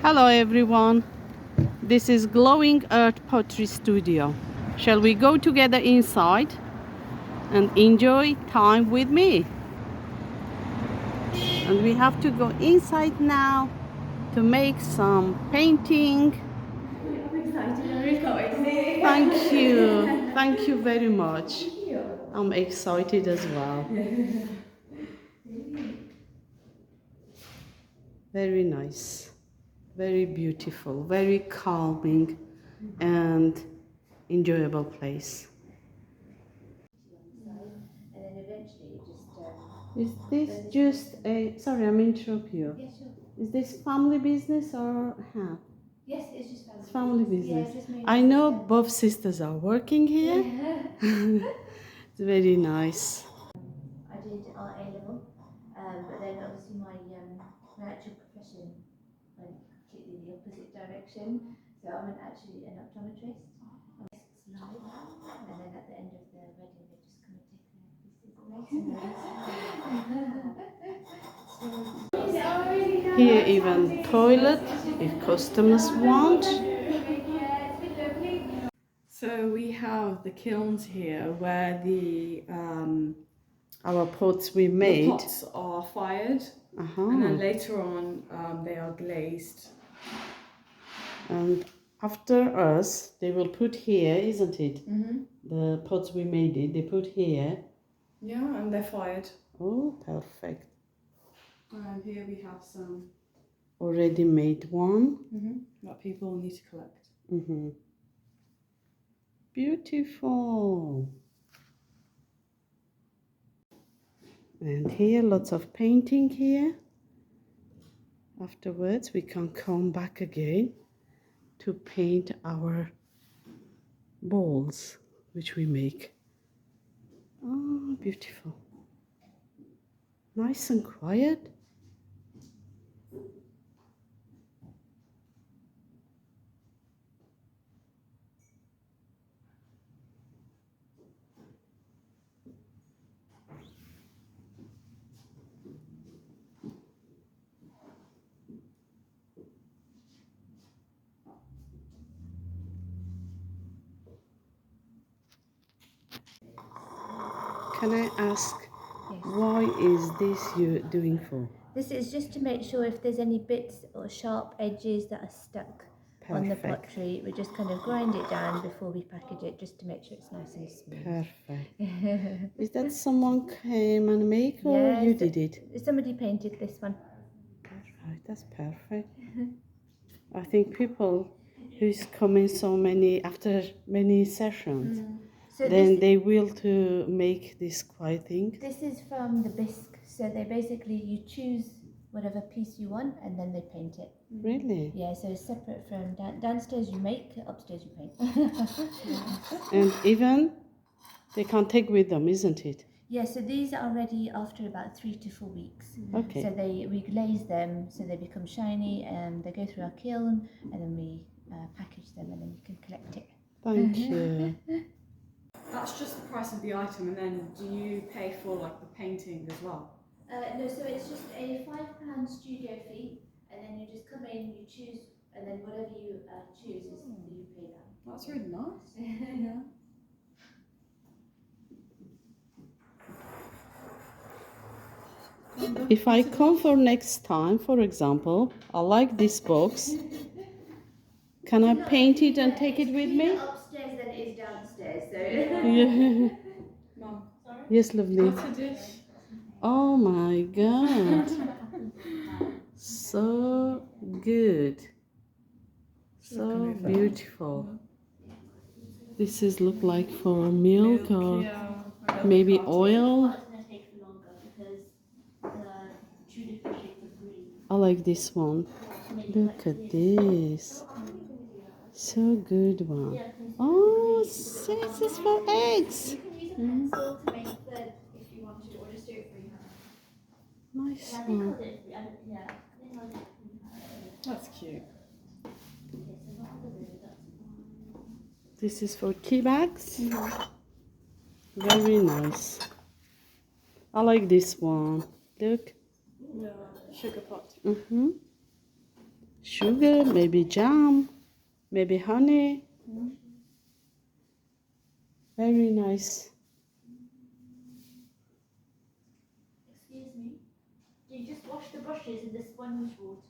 Hello everyone, this is Glowing Earth Pottery Studio. Shall we go together inside and enjoy time with me? And we have to go inside now to make some painting. I'm excited, I really can't wait to see it. Thank you very much. Thank you. I'm excited as well. Very nice, very beautiful, very calming and enjoyable place. And then eventually just Is this just a, sorry, I'm interrupting you. yeah, sure. Is this family business or how? Yes, it's just family. It's family Yeah, business. it's just me and I my know sister. both sisters are working here. Yeah. It's very nice. I did art A level, but then obviously my actual profession went completely the opposite direction. So I'm actually an optometrist. Slide, and then at the end of the wedding, they just kind of take a piece of lace and Here even toilet if customers want. So we have the kilns here where Our pots we the made. pots are fired, Uh-huh. and then later on they are glazed. And after us, they will put here, isn't it? Mm-hmm. The pots we made it, they put here. Yeah, and they're fired. Oh, perfect. And here we have some Already made one. that people need to collect. Beautiful. And here, lots of painting here. Afterwards, we can come back again to paint our balls, which we make. Oh, beautiful. Nice and quiet. Can I ask, yes. why is this you doing for? This is just to make sure if there's any bits or sharp edges that are stuck on the Perfect. pottery, we just kind of grind it down before we package it, just to make sure it's nice and smooth. Perfect. Is that someone came and make, or Yes, you did it? somebody painted this one. Right, that's perfect. I think people who's coming so many after many sessions, So then they will to make this quiet thing. this is from the bisque. So they basically, you choose whatever piece you want and then they paint it. Really? Yeah, so it's separate from downstairs you make, upstairs you paint. And even they can take with them, isn't it? Yeah, so these are ready after about 3 to 4 weeks. Okay. So we glaze them so they become shiny, and they go through our kiln, and then we package them, and then you can collect it. Thank you. That's just the price of the item, and then do you pay for like the painting as well? No, so it's just a £5 studio fee, and then you just come in, you choose, and then whatever you choose is you pay that. That's really nice. Yeah. If I come for next time, for example, I like this box. Can I paint it and take it with me? Upstairs than it is downstairs, so. Yeah. Mom, Yes, lovely. what's a dish? Oh my god. So good. So beautiful. This is look like for milk or Yeah. maybe oil. It's going to take longer because the two different shades of green. I like this one. Look at this. So good one. Oh, this is for eggs. You can use a pencil to make a third if you want to, or just do it freehand. Nice I think I'll one. do it freehand. Yeah, I think I'll do it freehand. That's cute. Okay, so not all of it, that's fine. This is for tea bags. Very nice. I like this one. Look. Yeah, sugar pot. sugar, maybe jam, maybe honey. Very nice. Excuse me. Do you just wash the brushes in the sponge water?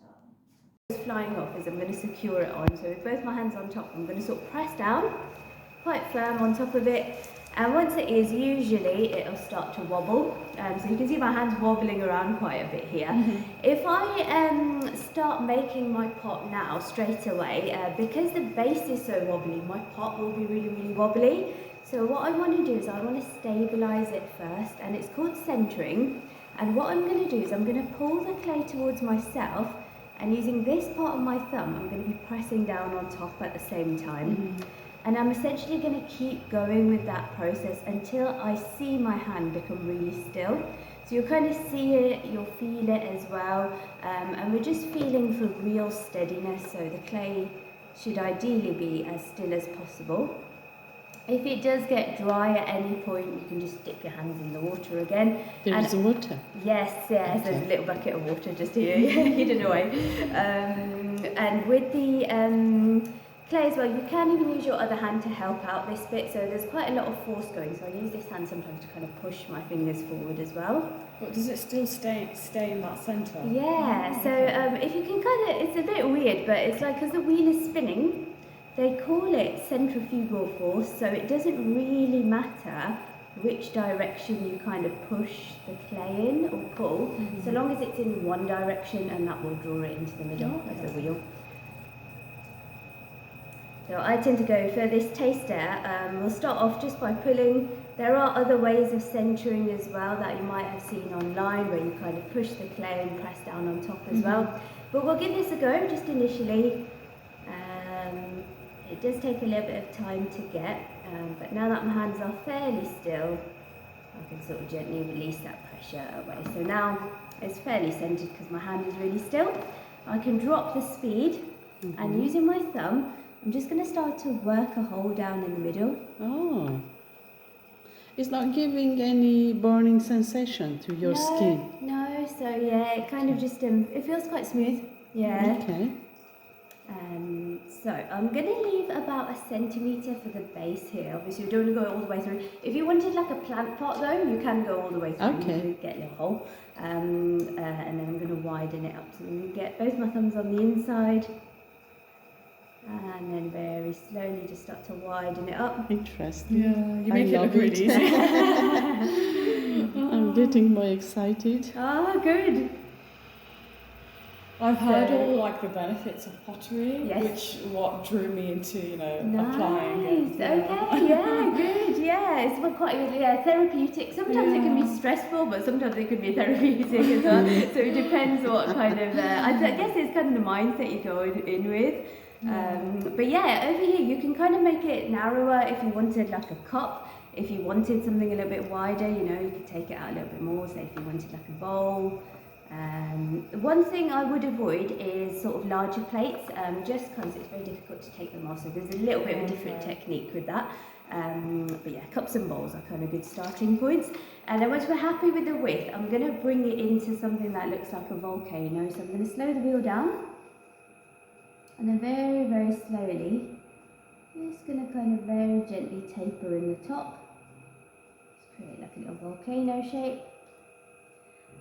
It's flying off as I'm going to secure it on. So with both my hands on top, I'm going to sort of press down, quite firm on top of it. And once it is, usually it'll start to wobble. So you can see my hands wobbling around quite a bit here. If I start making my pot now straight away, because the base is so wobbly, my pot will be really, really wobbly. So what I want to do is I want to stabilise it first, and it's called centering. And what I'm going to do is I'm going to pull the clay towards myself, and using this part of my thumb, I'm going to be pressing down on top at the same time. And I'm essentially going to keep going with that process until I see my hand become really still. So you'll kind of see it, you'll feel it as well. And we're just feeling for real steadiness, so the clay should ideally be as still as possible. If it does get dry at any point, you can just dip your hands in the water again. There's water. Yes, okay. There's a little bucket of water just here, hidden away. And with the clay as well, you can even use your other hand to help out this bit. So there's quite a lot of force going. So I use this hand sometimes to kind of push my fingers forward as well. But does it still stay in that centre? Yeah. So if you can kind of, it's a bit weird, but it's like as the wheel is spinning, they call it centrifugal force, so it doesn't really matter which direction you kind of push the clay in or pull, so long as it's in one direction, and that will draw it into the middle of the wheel. So I tend to go for this taster. We'll start off just by pulling. There are other ways of centering as well that you might have seen online, where you kind of push the clay and press down on top as well. But we'll give this a go just initially. It does take a little bit of time to get, but now that my hands are fairly still, I can sort of gently release that pressure away. So now it's fairly centered because my hand is really still. I can drop the speed, and using my thumb, I'm just going to start to work a hole down in the middle. Oh. It's not giving any burning sensation to your skin? No, so yeah, it kind of just, it feels quite smooth. Yeah. Okay. So I'm going to leave about 1 centimetre for the base here. Obviously you don't want to go all the way through. If you wanted like a plant pot though, you can go all the way through. Okay. You get a little hole. And then I'm going to widen it up. So I'm going to get both my thumbs on the inside. And then very slowly just start to widen it up. Interesting. Yeah, you make it look really easy. I'm getting more excited. Oh, good. I've heard all like the benefits of pottery, Yes. which what drew me into applying it. Nice. Okay. Yeah. Good. Yeah. It's quite therapeutic. Sometimes it can be stressful, but sometimes it can be therapeutic as well. So it depends what kind of. I guess it's kind of the mindset you go in with. But yeah, over here you can kind of make it narrower if you wanted like a cup. If you wanted something a little bit wider, you could take it out a little bit more. Say if you wanted like a bowl. One thing I would avoid is sort of larger plates, just because it's very difficult to take them off. So there's a little bit of a different technique with that. But yeah, cups and bowls are kind of good starting points. And then once we're happy with the width, I'm going to bring it into something that looks like a volcano. So I'm going to slow the wheel down. And then very, very slowly, just going to kind of very gently taper in the top. Just create like a little volcano shape.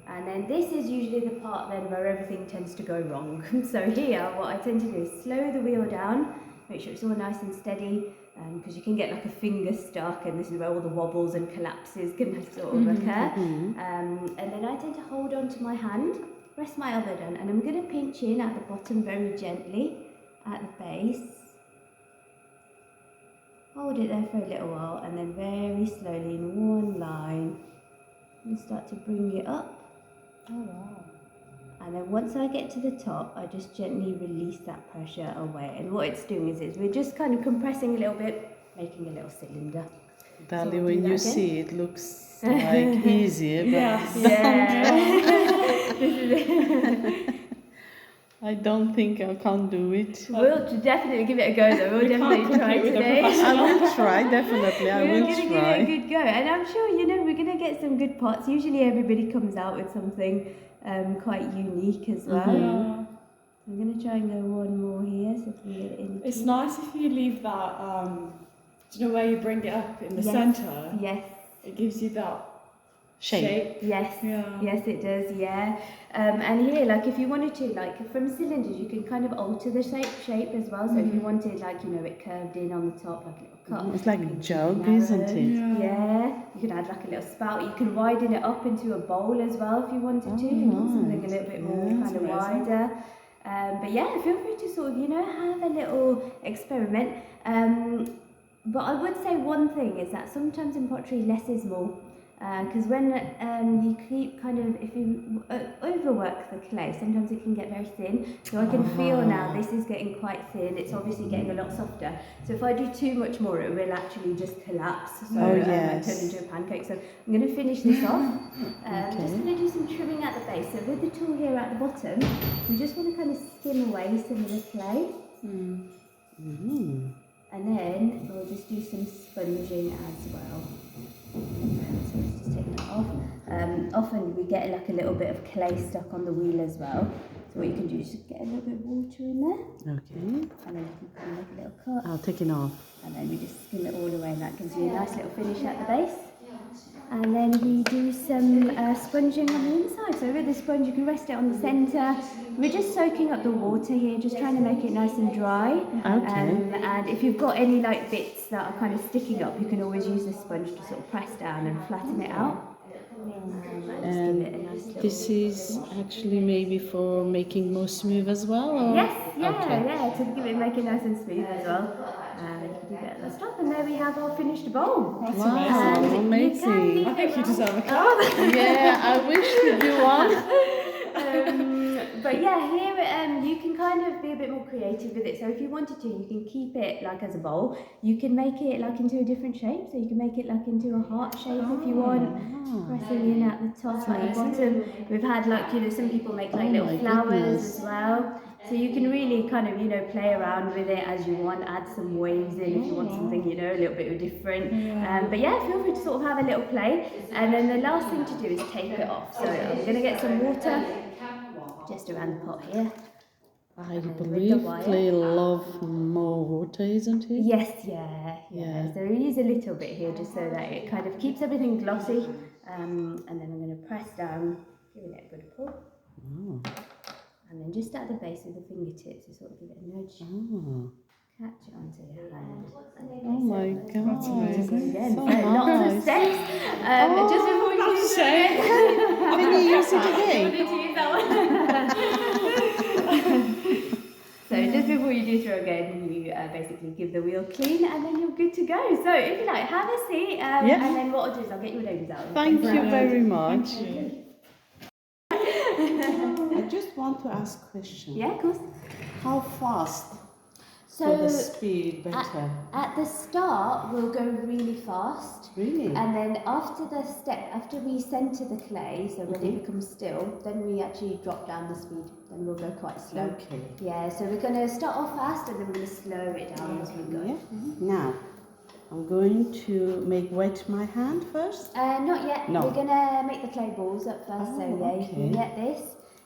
And then this is usually the part then where everything tends to go wrong. So here, what I tend to do is slow the wheel down, make sure it's all nice and steady, because you can get like a finger stuck, and this is where all the wobbles and collapses can sort of occur. And then I tend to hold on to my hand, rest my elbow down, and I'm going to pinch in at the bottom very gently at the base. Hold it there for a little while, and then very slowly in one line, and start to bring it up. Oh wow. And then once I get to the top, I just gently release that pressure away. And what it's doing is we're just kind of compressing a little bit, making a little cylinder. Dali, So when you see it, looks like easier, but This is it. I don't think I can do it. We'll definitely give it a go though. We'll definitely try today. I will try, definitely. I will We're going to give it try. a good go. And I'm sure, we're going to get some good pots. Usually everybody comes out with something quite unique as well. Yeah. I'm going going to try and go one more here, so if we get it in. It's nice if you leave that, do you know where you bring it up in the Yes. centre? Yes. It gives you that Shape. Yes. Yeah. Yes, it does. Yeah. And here, like, if you wanted to, like, from cylinders, you can kind of alter the shape as well. So if you wanted, like, you know, it curved in on the top, like a little cup. It's like you a can jug, narrow. isn't it? Yeah. You could add like a little spout. You can widen it up into a bowl as well if you wanted to. If you want something a little bit more kind of wider. But yeah, feel free to sort of, you know, have a little experiment. But I would say one thing is that sometimes in pottery, less is more. Because when you keep kind of, if you overwork the clay, sometimes it can get very thin. So I can feel now this is getting quite thin. It's obviously getting a lot softer. So if I do too much more, it will actually just collapse. So I turn into a pancake. So I'm going to finish this off. Just going to do some trimming at the base. So with the tool here at the bottom, we just want to kind of skim away some of the clay. And then we'll just do some sponging as well. So let's just take that off. Often we get like a little bit of clay stuck on the wheel as well. So what you can do is just get a little bit of water in there. Okay. And then you can kind of make a little cut. I'll take it off. And then we just skim it all away, and that gives you a nice little finish at the base. And then we do some sponging on the inside. So with the sponge, you can rest it on the centre. We're just soaking up the water here, just trying to make it nice and dry. Okay. And if you've got any like bits that are kind of sticking up, you can always use the sponge to sort of press down and flatten it out. And this is actually maybe for making more smooth as well? Or? Yes, to give it, make it nice and smooth as well. You can do that at the stop, and there we have our finished bowl. That's Wow, amazing. I think you deserve a cup. Yeah, I wish to do one. But yeah, here you can kind of be a bit more creative with it. So if you wanted to, you can keep it like as a bowl. You can make it like into a different shape. So you can make it like into a heart shape if you want. Pressing in at the top, at the bottom. We've had like, you know, some people make like little flowers as well. So you can really kind of, you know, play around with it as you want, add some waves in if you want something, you know, a little bit different. But yeah, feel free to sort of have a little play. And then the last thing to do is take it off. So I'm going to get some water just around the pot here. I believe clay love more water, isn't it? Yes, yeah. So we use a little bit here just so that it kind of keeps everything glossy. And then I'm going to press down, giving it a good pull. And then just at the base with the fingertips, to sort of give it a nudge. Catch it onto your hand. Oh my God. Again, So lots of steps. Just before you use it. Can you use it again? You need to use that one. So just before you do throw again, you basically give the wheel clean, and then you're good to go. So if you like, have a seat, and then what I'll do is I'll get your names out. Thank you very much. I just want to ask a question. Yeah, of course. How fast So for the speed better? at the start, we'll go really fast. Really? And then after we centre the clay, so when it becomes still, then we actually drop down the speed. Then we'll go quite slow. Okay. Yeah, so we're going to start off fast and then we're going to slow it down as we go. Yeah. Now, I'm going to wet my hand first. Not yet. No. We're going to make the clay balls up first. Oh, So yeah, you can okay. get this.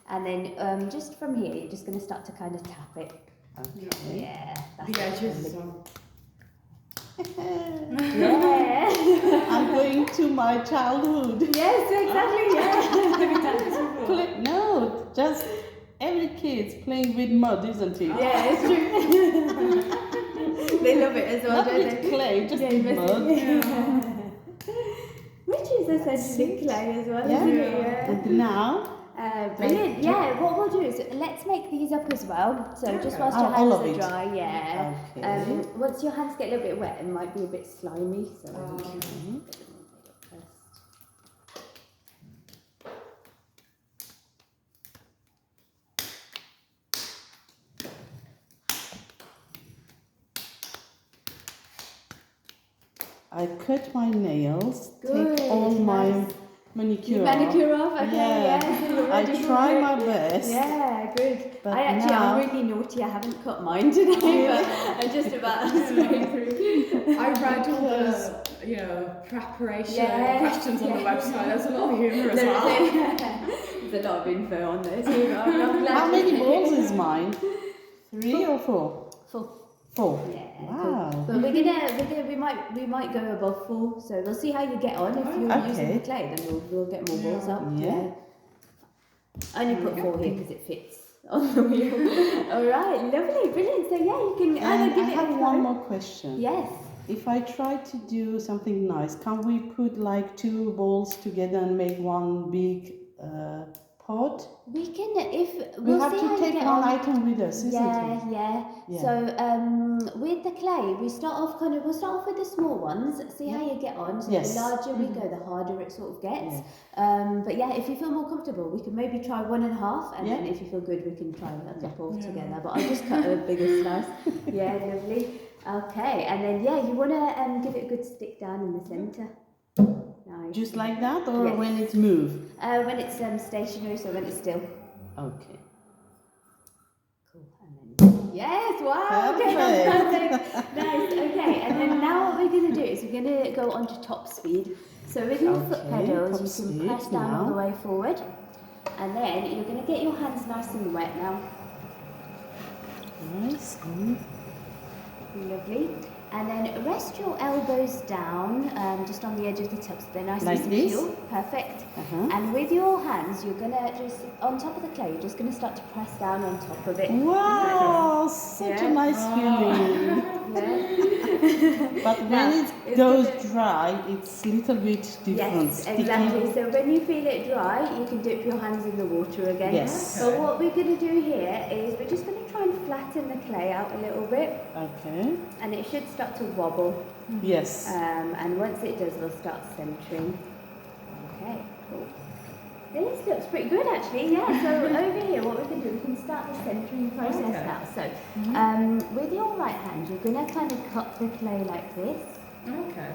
And then just from here, you're just going to start to kind of tap it. Okay. Yeah. That's The it. edges. Yeah. I'm going to my childhood. Yes, exactly. Yeah. No, just every kid's playing with mud, isn't it? Yeah, it's true. They love it as well, Not don't with they? clay, just Yeah, with mud. Which is essentially clay as well, Yeah. isn't it? Yeah. And now, Brilliant. Yeah, what we'll do is let's make these up as well. So just whilst Oh, your all hands of are it. dry, yeah. Okay. Once your hands get a little bit wet, it might be a bit slimy. So I cut my nails, Good, take all my nice. manicure you off. manicure off, okay? Yeah. So you're I ready for try it. my best. Yeah, good. But I'm now- really naughty. I haven't cut mine today, but I'm just about halfway through. I read all the, preparation Yeah. questions on the Yeah. website. There's a lot of humour as well. It's a lot of info on there too. I'm glad How you- many balls is mine? 3 or 4? 4. 4. Yeah. Wow. Cool. But we might go above 4. So we'll see how you get on. If you're Okay. using the clay, then we'll get more balls up. Yeah. I only put 4 here because it fits on the wheel. All right, lovely, brilliant. So yeah, you can either And give I it have a one go. more question. Yes. If I try to do something nice, can we put like 2 balls together and make one big pot? We can if We we'll have see to how you take get one on. item with us, isn't Yeah, it? yeah. Yeah. So with the clay, we'll start off with the small ones. See how you get on. So Yes. the larger we go, the harder it sort of gets. Yeah. But yeah, if you feel more comfortable, we can maybe try 1.5, and Yeah. then if you feel good, we can try a couple together. But I'll just cut a bigger slice. Yeah, lovely. Okay, and then yeah, you wanna give it a good stick down in the centre. Nice. Just like that, or Yes. when it's moved? When it's stationary, so when it's still. Okay. Cool. And then yes, wow. Okay, that's perfect. Nice. Okay, and then now what we're going to do is we're going to go on to top speed. So with your foot Okay, pedals, top you can speed press down all now. the way forward, and then you're going to get your hands nice and wet now. Nice. Lovely. And then rest your elbows down, just on the edge of the tub, so they're nice Like and this? secure. Perfect. Uh-huh. And with your hands, you're gonna just on top of the clay. You're just gonna start to press down on top of it. Wow, such a Yeah. nice feeling. Yeah. But when Now, it it's goes gonna- dry, it's a little bit different. Yes, sticky. exactly. So when you feel it dry, you can dip your hands in the water again. Yes. But what we're going to do here is we're just going to try and flatten the clay out a little bit, Okay. and it should start to wobble. Yes. And once it does, we'll start centering. Okay, cool. This looks pretty good actually, yeah. So over here, what we can do, we can start the centering process now. So with your right hand, you're going to kind of cut the clay like this. Okay.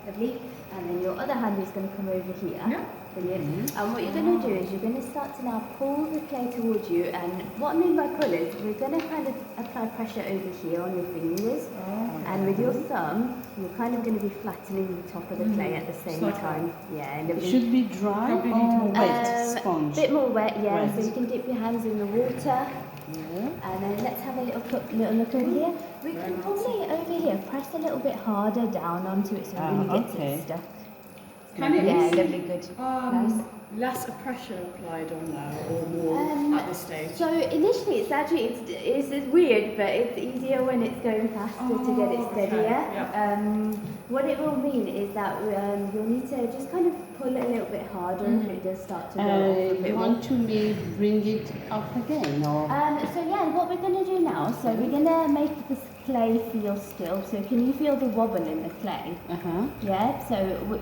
Lovely. And then your other hand is going to come over here. Yeah. Brilliant. And what you're going to do is you're going to start to now pull the clay towards you. And what I mean by pull is we're going to kind of apply pressure over here on your fingers. And with your thumb, you're kind of going to be flattening the top of the clay at the same like time. Yeah, It lovely. should be dry Probably need or more wet sponge. Bit more wet, yeah. Wet. So you can dip your hands in the water. Yeah. And then let's have a little look over here. We can probably over here press a little bit harder down onto it so it really gets okay. it stuck. Can it Yeah, be lovely, good. Nice. less pressure applied on there or more at this stage? So initially it's actually it's weird, but it's easier when it's going faster to get it okay, steadier. yeah. What it will mean is that you'll need to just kind of pull it a little bit harder if it does start to go off a You bit more. want to me bring it up again, or? So yeah, what we're going to do now, so we're going to make this clay feel still. So can you feel the wobble in the clay? Uh-huh. Yeah, so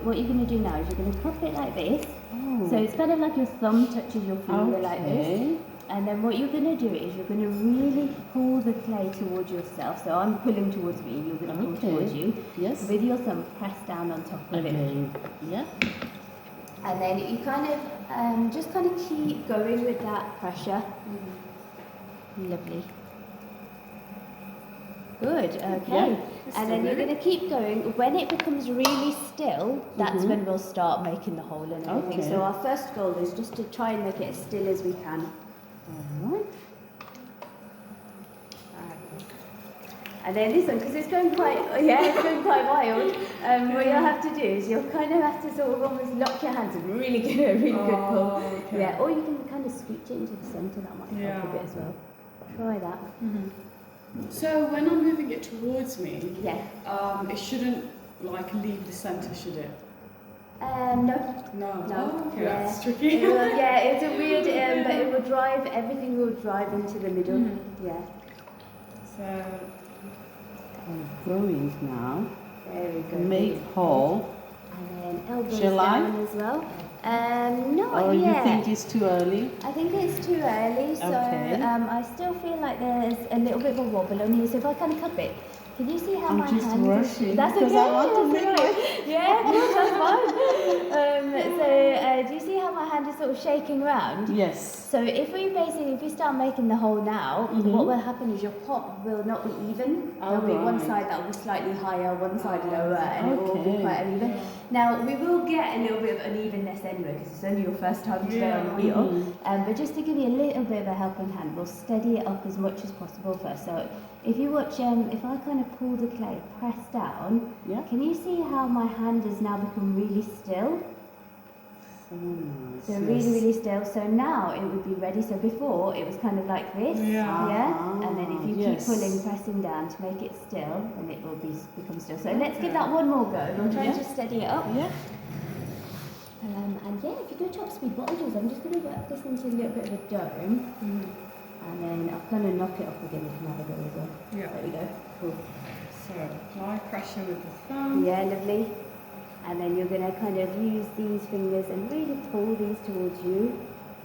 what you're going to do now is you're going to cup it like this. Oh. So it's kind of like your thumb touches your finger like this. Okay. And then what you're going to do is you're going to really pull the clay towards yourself. So I'm pulling towards me, you're going to pull Okay. towards you. Yes. With your thumb, press down on top of it. Again. Yeah. And then you kind of just kind of keep going with that pressure. Lovely. Good, okay. Yeah. And then you're going to keep going. When it becomes really still, that's when we'll start making the hole and everything. Okay. So our first goal is just to try and make it as still as we can. Alright. And then this one, because it's going quite, it's going quite wild. What you'll have to do is you'll kind of have to sort of almost lock your hands and really give it a really good pull. Okay. Yeah, or you can kind of scooch it into the centre. That might help a bit as well. Try that. So when I'm moving it towards me, Yeah. it shouldn't like leave the centre, should it? No. No. No. Oh, okay, Yeah. that's tricky. It will, yeah, it's a weird, but it will drive, everything will drive into the middle. Yeah. So I'm growing now. Very good. Make hole. And then elbows Shall I? down as well. Not Or yet. you think it's too early? I think it's too early, so Okay. I still feel like there's a little bit of a wobble on here. So if I kind of cup it, can you see how I'm my just hand rushing is? That's because okay. I want to that's make right. Yeah, of course, that's fine. Do you see how my hand is sort of shaking around? Yes. So if we start making the hole now, what will happen is your pot will not be even. There'll be one side that will be slightly higher, one side lower, and it will be quite uneven. Yeah. Now we will get a little bit of unevenness anyway because it's only your first time today on the wheel. But just to give you a little bit of a helping hand, we'll steady it up as much as possible first. So if you watch, if I kind of pull the clay, press down, can you see how my hand has now become really still? So really, really still. So now it would be ready. So before it was kind of like this, and then if you keep pulling, pressing down to make it still, then it will become still. So let's give that one more go. We'll try and just steady it up. Yeah. And if you go top speed, what I'll do is I'm just going to work this into a little bit of a dome, and then I'll kind of knock it off again. You can have a go as well. Yeah. There we go. Cool. So apply pressure with the thumb. Yeah, lovely. And then you're going to kind of use these fingers and really pull these towards you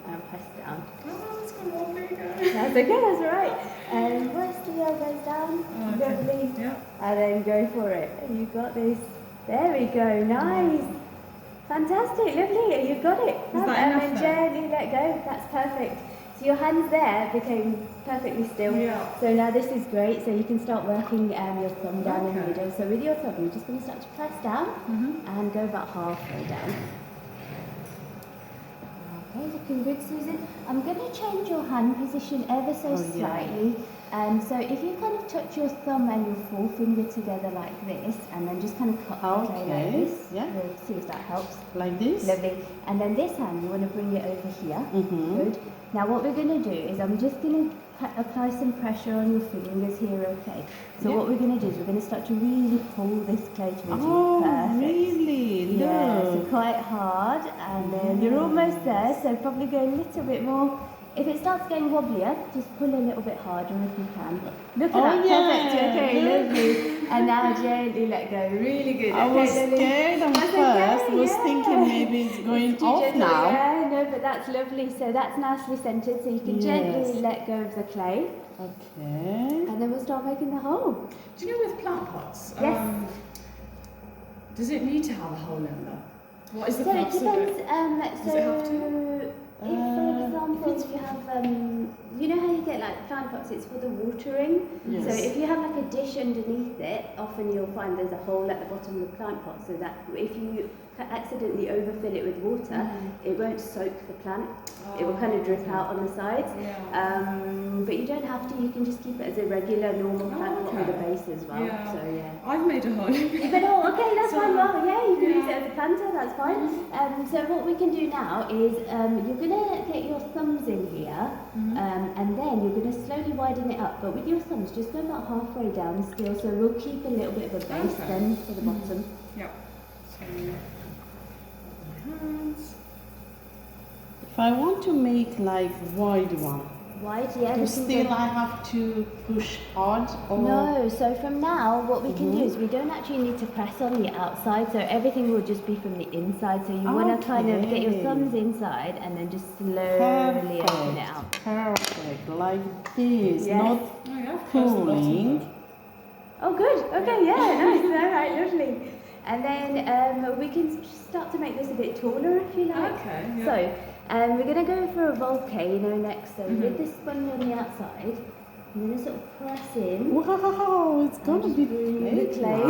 and press down. Oh, it's got one finger. That's okay, that's all right. And press the elbows down, lovely. Yeah. And then go for it. You got this. There we go, nice. Fantastic, lovely, you got it. Is that and enough then gently let go, that's perfect. So your hands there became perfectly still. Yeah. So now this is great, so you can start working your thumb down in the middle. So with your thumb, you're just going to start to press down and go about halfway down. Okay, looking good, Susan. I'm going to change your hand position ever so slightly. So if you kind of touch your thumb and your forefinger together like this, and then just kind of cut the clay like this, we'll see if that helps. Like this? Lovely. And then this hand, you want to bring it over here. Good. Now what we're going to do is I'm just going to apply some pressure on your fingers here, okay? So what we're going to do is we're going to start to really pull this clay towards you. Perfect. Really? Yeah, so quite hard, and then you're almost there, so probably go a little bit more. If it starts getting wobblier, just pull a little bit harder if you can. Look at that, perfect, okay, lovely. And now gently let go, really good. I was scared at first, was thinking maybe it's going off now. Yeah, no, but that's lovely. So that's nicely centered, so you can gently let go of the clay. Okay. And then we'll start making the hole. Do you know with plant pots, does it need to have a hole in them? What is the purpose of it? Does it have to? If, for example, you have, you know how you get like plant pots, it's for the watering. Yes. So if you have like a dish underneath it, often you'll find there's a hole at the bottom of the plant pot, so that if you accidentally overfill it with water, it won't soak the plant. It will kind of drip out on the sides. But you don't have to, you can just keep it as a regular, normal plant pot with a base as well. Yeah. So I've made a hole. You've been all okay, that's fine. Well, you can use it as a planter, that's fine. So what we can do now is you're going to get your thumbs in here, and then you're going to slowly widen it up. But with your thumbs, just go about halfway down still, so we'll keep a little bit of a base then for the bottom. Yeah. So, hands. If I want to make like wide one, Wide, do still I have to push hard? Or? No, so from now what we can do is we don't actually need to press on the outside, so everything will just be from the inside. So you want to kind of get your thumbs inside and then just slowly open it out. Perfect, like this, not pulling. Oh good, okay, nice, alright, lovely. And then we can start to make this a bit taller if you like. Okay, So we're going to go for a volcano next. So with the sponge on the outside, I'm going to sort of press in. Wow, it's going to be the clay.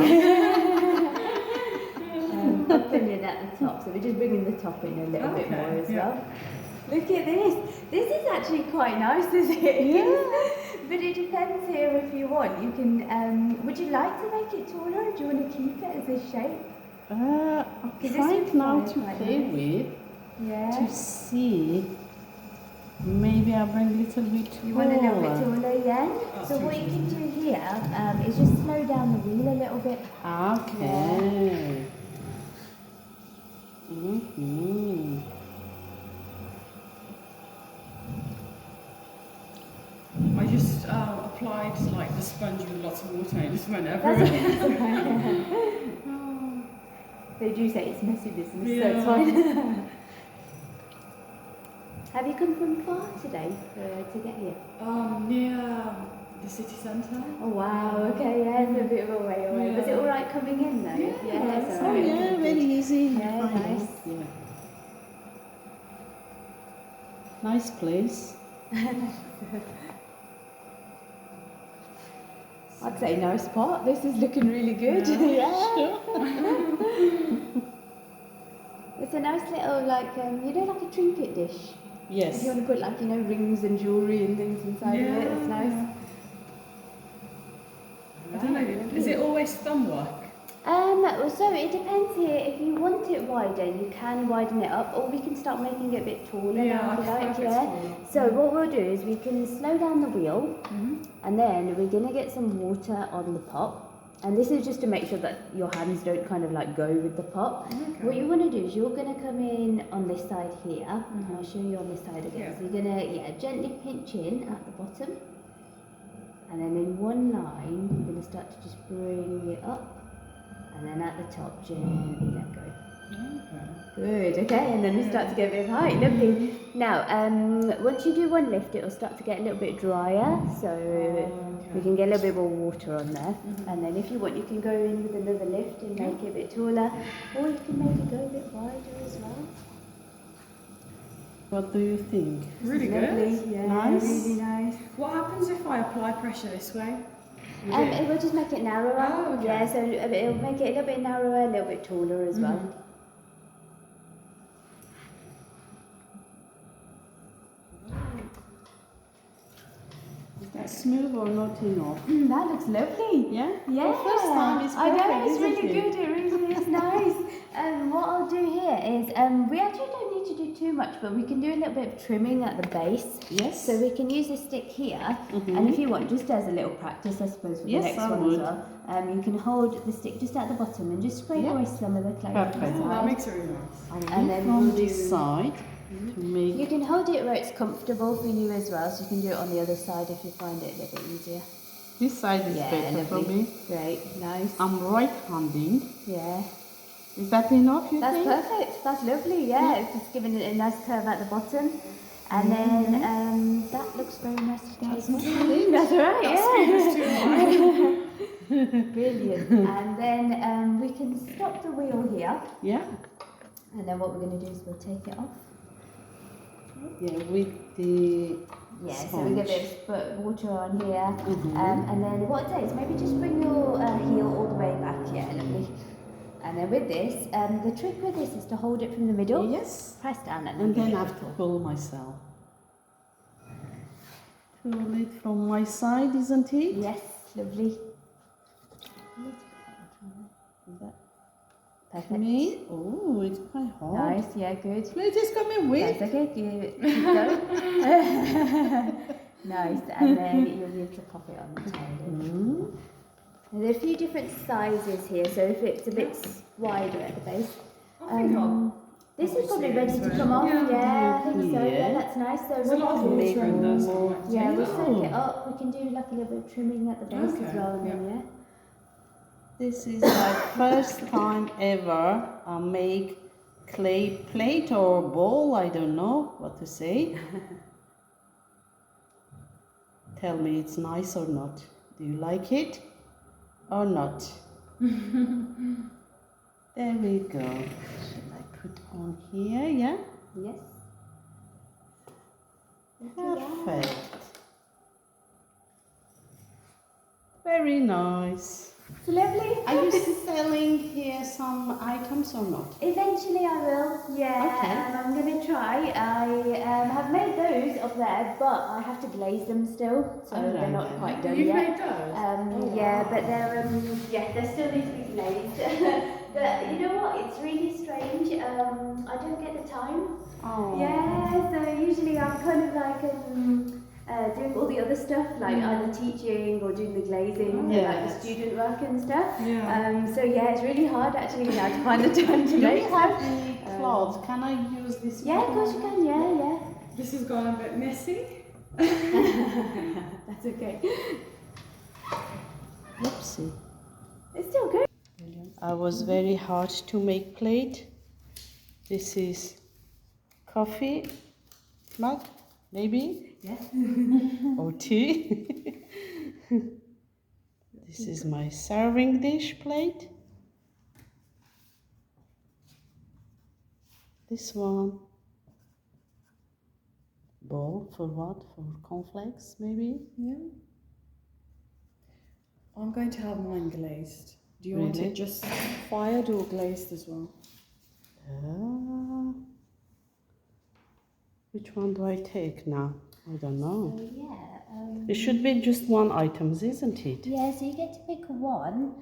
Up and in at the top. So we're just bringing the top in a little bit more as well. Look at this. This is actually quite nice, isn't it? Yeah. But it depends here if you want. You can. Would you like to make it taller, or do you want to keep it as a shape? I'm trying now to play with. To see, maybe I'll bring a little bit taller. You want a little bit taller, yeah? So what you can do here is just slow down the wheel a little bit. Okay. I just applied like the sponge with lots of water and it just went everywhere. They do say it's messy business, so it's fine. Have you come from far today to get here? Near the city centre. Oh wow, okay, yeah, it's a bit of a way away. Yeah. Was it alright coming in though? Yeah, it's it's Oh alright. yeah, very easy. Yeah, Fine. nice. Yeah. Nice place. I'd say nice spot. This is looking really good. Yeah. It's a nice little like like a trinket dish. If Yes. you want to put like rings and jewellery and things inside of it, it's nice. I don't know, is it always thumb work? So it depends here. If you want it wider, you can widen it up, or we can start making it a bit taller. Yeah, if you I like, prefer if it's yeah. taller. So what we'll do is we can slow down the wheel, and then we're gonna get some water on the pot. And this is just to make sure that your hands don't kind of like go with the pot. Okay. What you want to do is you're going to come in on this side here, and I'll show you on this side again. Yeah. So you're going to gently pinch in at the bottom, and then in one line you're going to start to just bring it up, and then at the top gently let go. Good, okay, and then we start to get a bit of height, lovely. Now, once you do one lift, it will start to get a little bit drier, so we can get a little bit more water on there. And then if you want, you can go in with another lift and make it a bit taller, or you can make it go a bit wider as well. What do you think? Really Lovely, good. yeah, Nice. really nice. What happens if I apply pressure this way? It will just make it narrower. Oh, okay. Yeah, so it'll make it a little bit narrower, a little bit taller as well. Is that smooth or not enough? That looks lovely. Yeah? Yeah, The first time is I know, perfect, it's isn't really it? good, it really is nice. What I'll do here is, we actually don't need to do too much, but we can do a little bit of trimming at the base. Yes. So we can use the stick here, and if you want, just as a little practice, I suppose, for Yes, the next I one would. as well, you can hold the stick just at the bottom and just scrape Yeah. away some of the clay. Perfect. from the Oh, that side. makes it really nice. And then from we'll this do- side to make. You can hold it where it's comfortable for you as well, so you can do it on the other side if you find it a little bit easier. This side is better for me. Great, nice. I'm right-handed. Yeah. Is that enough, you That's think? perfect. That's lovely. Yeah, it's just giving it a nice curve at the bottom, and then that looks very nice to taste. That's right. Yeah. Brilliant. And then we can stop the wheel here, Yeah. and then what we're going to do is we'll take it off. Yeah, with the Yeah, so we get a bit of water on here, and then what I'd say is maybe just bring your heel all the way back. Yeah, lovely. And then with this, the trick with this is to hold it from the middle. Yes. Press down and And then give I it have a to pull. pull myself. Pull it from my side, isn't it? Yes, lovely. Is that Perfect. me? Oh, it's quite hard. Nice, yeah, good. Please just come in with. That's okay, keep going. Nice, and then you'll be able to pop it on the tail. There are a few different sizes here, so if it's a bit wider at the base. I think This is probably see ready this to way. come off. Yeah. Yeah, I think so. Yeah. Yeah, that's nice. So There's a lot of we'll water make- in there, so I might Yeah, take we'll it soak out. it up. We can do like a little bit of trimming at the base as Okay, well, and then yeah. This is my first time ever I make clay plate or bowl. I don't know what to say. Tell me it's nice or not. Do you like it or not? There we go. Shall I put on here? Yeah? Yes. Perfect. Very nice. It's lovely. Are you selling here some items or not? Eventually I will, yeah, Okay. I'm going to try. I have made those up there, but I have to glaze them still, so Oh, they're not right. quite done You've yet. made those? Yeah, but they're they still need to be glazed. But you know what? It's really strange. I don't get the time. Oh. Yeah, so usually I'm kind of like doing all the other stuff, like either teaching or doing the glazing, and like the Yes. student work and stuff. Yeah. So yeah, it's really hard actually now to find the time to Do make you them. have the cloths? Can I use this? Yeah, of course you can. Yeah. This has gone a bit messy. That's okay. Oopsie. It's still good. I was very hard to make plate. This is coffee mug, maybe, Yeah. or tea. This is my serving dish plate. This one, bowl for what? For cornflakes, maybe? Yeah. I'm going to have mine glazed. Do you want Really? it just fired or glazed as well? Which one do I take now? I don't know. So yeah. It should be just one item, isn't it? Yeah, so you get to pick one.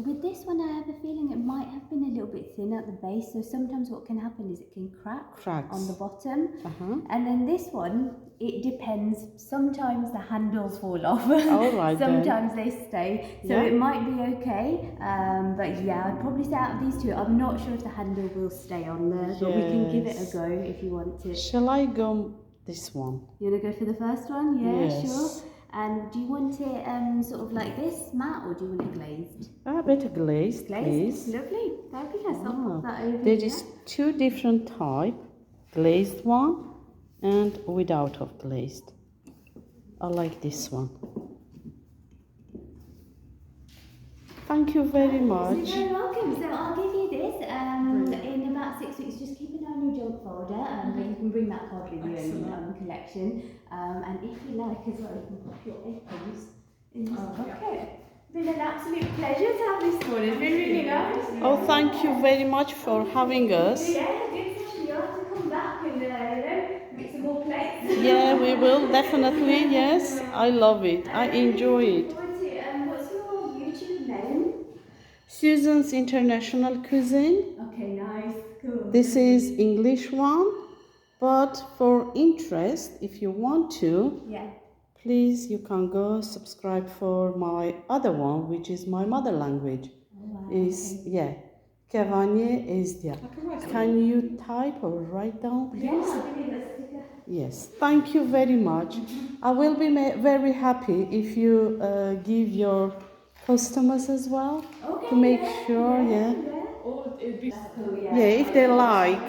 With this one, I have a feeling it might have been a little bit thin at the base, so sometimes what can happen is it can crack Cracks. on the bottom. Uh-huh. And then this one, it depends. Sometimes the handles fall off. All right, Sometimes they stay. So Yeah. it might be okay. But yeah, I'd probably say out of these two, I'm not sure if the handle will stay on there, but we can give it a Yes. go if you want it. Shall I go this one? You want to go for the first one? Yeah, Yes. sure. And do you want it sort of like this, matte, or do you want it glazed? A bit glazed, please. Lovely, fabulous. I'll pop that over There here. is two different type, glazed one and without of glazed. I like this one. Thank you very much. You're very welcome. So I'll give you this in about 6 weeks. Just keep an eye on your junk folder, but you can bring that card with you in collection. And if you like as well, you can pop your aprons in this pocket. It's been an absolute pleasure to have this morning. It's been really nice. Oh, thank you very much for having us. Yeah, good session. You'll have to come back and make some more plates. Yeah, we will, definitely, yes. I love it. I enjoy it. What's your YouTube name? Susan's International Cuisine. Okay, nice, cool. This is English one, but for interest, if you want to, Yeah. please you can go subscribe for my other one, which is my mother language. Oh, wow. Is Kevanye Ezdia. Can you type or write down, please? Yeah, I'll give you a sticker. Yes, thank you very much. I will be very happy if you give your customers as well Okay, to make yeah, sure, yeah. Or it would be. That's cool, yeah. Yeah, if they like.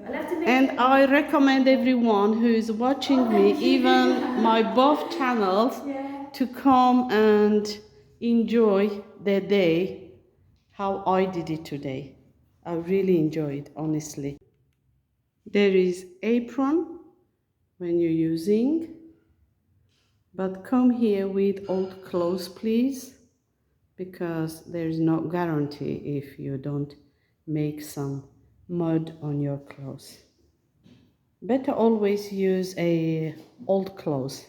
I'll have to make And I recommend everyone who is watching me, even my both channels, to come and enjoy their day how I did it today. I really enjoyed, honestly. There is apron when you're using, but come here with old clothes, please, because there is no guarantee if you don't make some mud on your clothes. Better always use a old clothes.